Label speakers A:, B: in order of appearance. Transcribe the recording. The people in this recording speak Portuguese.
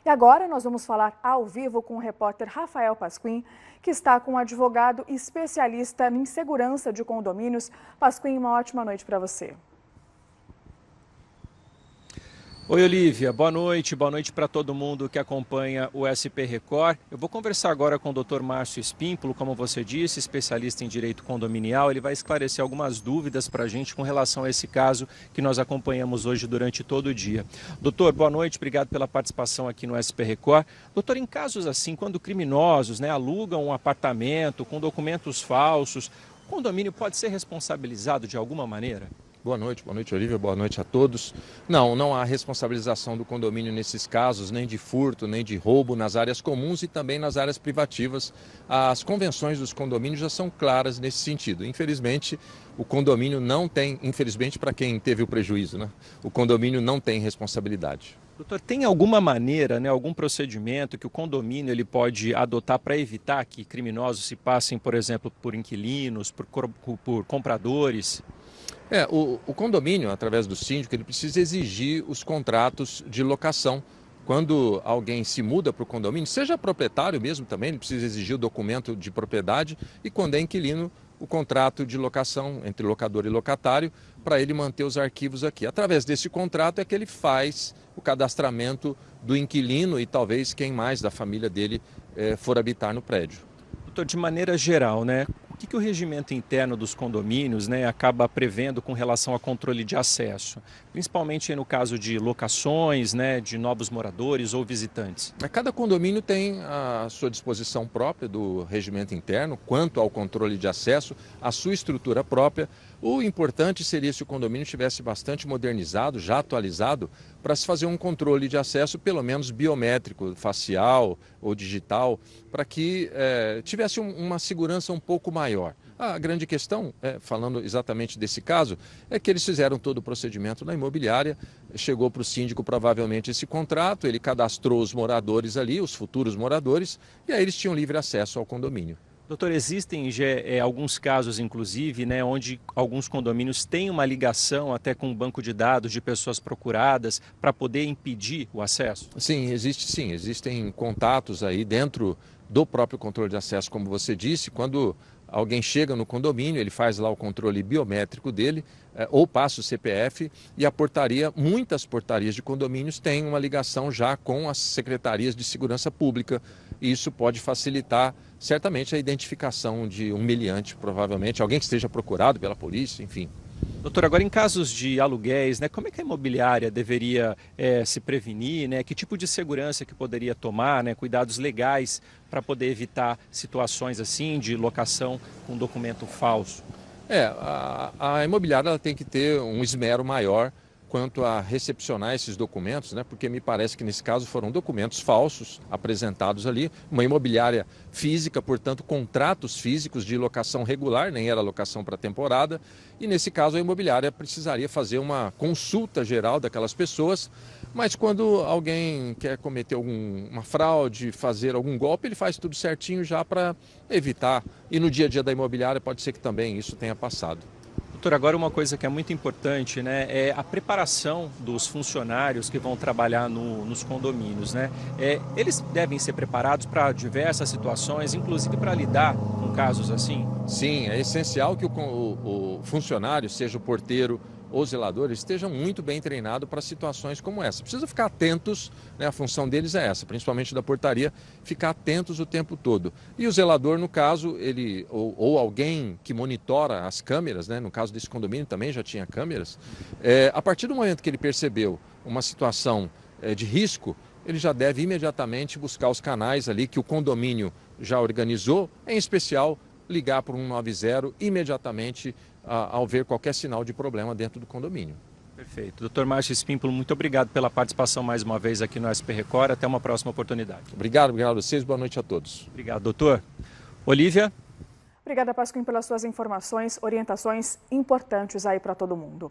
A: E agora nós vamos falar ao vivo com o repórter Rafael Pasquim, que está com um advogado especialista em segurança de condomínios. Pasquim, uma ótima noite para você.
B: Oi, Olivia, boa noite para todo mundo que acompanha o SP Record. Eu vou conversar agora com o Dr. Márcio Espímpolo, como você disse, especialista em direito condominial. Ele vai esclarecer algumas dúvidas para a gente com relação a esse caso que nós acompanhamos hoje durante todo o dia. Doutor, boa noite, obrigado pela participação aqui no SP Record. Doutor, em casos assim, quando criminosos alugam um apartamento com documentos falsos, o condomínio pode ser responsabilizado de alguma maneira?
C: Boa noite, Olívia, boa noite a todos. Não há responsabilização do condomínio nesses casos, nem de furto, nem de roubo nas áreas comuns e também nas áreas privativas. As convenções dos condomínios já são claras nesse sentido. Infelizmente, o condomínio não tem, infelizmente para quem teve o prejuízo, o condomínio não tem responsabilidade.
B: Doutor, tem alguma maneira, algum procedimento que o condomínio ele pode adotar para evitar que criminosos se passem, por exemplo, por inquilinos, por compradores?
C: O condomínio, através do síndico, ele precisa exigir os contratos de locação. Quando alguém se muda para o condomínio, seja proprietário mesmo também, ele precisa exigir o documento de propriedade e quando é inquilino, o contrato de locação entre locador e locatário para ele manter os arquivos aqui. Através desse contrato é que ele faz o cadastramento do inquilino e talvez quem mais da família dele for habitar no prédio.
B: Doutor, de maneira geral, o que o regimento interno dos condomínios acaba prevendo com relação a controle de acesso? Principalmente no caso de locações, de novos moradores ou visitantes.
C: Cada condomínio tem a sua disposição própria do regimento interno quanto ao controle de acesso, a sua estrutura própria. O importante seria se o condomínio estivesse bastante modernizado, já atualizado, para se fazer um controle de acesso pelo menos biométrico, facial ou digital, para que tivesse uma segurança um pouco maior. A grande questão, falando exatamente desse caso, é que eles fizeram todo o procedimento na imobiliária, chegou para o síndico provavelmente esse contrato, ele cadastrou os moradores ali, os futuros moradores, e aí eles tinham livre acesso ao condomínio.
B: Doutor, existem alguns casos, inclusive, onde alguns condomínios têm uma ligação até com um banco de dados de pessoas procuradas para poder impedir o acesso?
C: Sim, existem contatos aí dentro do próprio controle de acesso, como você disse, quando alguém chega no condomínio, ele faz lá o controle biométrico dele, ou passa o CPF, e a portaria, muitas portarias de condomínios têm uma ligação já com as secretarias de segurança pública, e isso pode facilitar certamente a identificação de um meliante, provavelmente, alguém que esteja procurado pela polícia, enfim.
B: Doutor, agora em casos de aluguéis, como é que a imobiliária deveria se prevenir, que tipo de segurança que poderia tomar, cuidados legais para poder evitar situações assim de locação com documento falso?
C: A imobiliária ela tem que ter um esmero maior quanto a recepcionar esses documentos, porque me parece que nesse caso foram documentos falsos apresentados ali, uma imobiliária física, portanto contratos físicos de locação regular, nem era locação para temporada, e nesse caso a imobiliária precisaria fazer uma consulta geral daquelas pessoas, mas quando alguém quer cometer uma fraude, fazer algum golpe, ele faz tudo certinho já para evitar, e no dia a dia da imobiliária pode ser que também isso tenha passado.
B: Doutor, agora uma coisa que é muito importante, é a preparação dos funcionários que vão trabalhar nos condomínios, eles devem ser preparados para diversas situações, inclusive para lidar com casos assim?
C: Sim, é essencial que o funcionário, seja o porteiro ou zeladores, estejam muito bem treinados para situações como essa. Precisa ficar atentos, a função deles é essa, principalmente da portaria, ficar atentos o tempo todo. E o zelador, no caso, ele ou alguém que monitora as câmeras, no caso desse condomínio também já tinha câmeras, a partir do momento que ele percebeu uma situação de risco, ele já deve imediatamente buscar os canais ali que o condomínio já organizou, em especial ligar para o 190 imediatamente ao ver qualquer sinal de problema dentro do condomínio.
B: Perfeito. Doutor Márcio Espímpolo, muito obrigado pela participação mais uma vez aqui no SP Record. Até uma próxima oportunidade.
C: Obrigado a vocês. Boa noite a todos.
B: Obrigado, doutor. Olivia?
A: Obrigada, Pasquim, pelas suas informações, orientações importantes aí para todo mundo.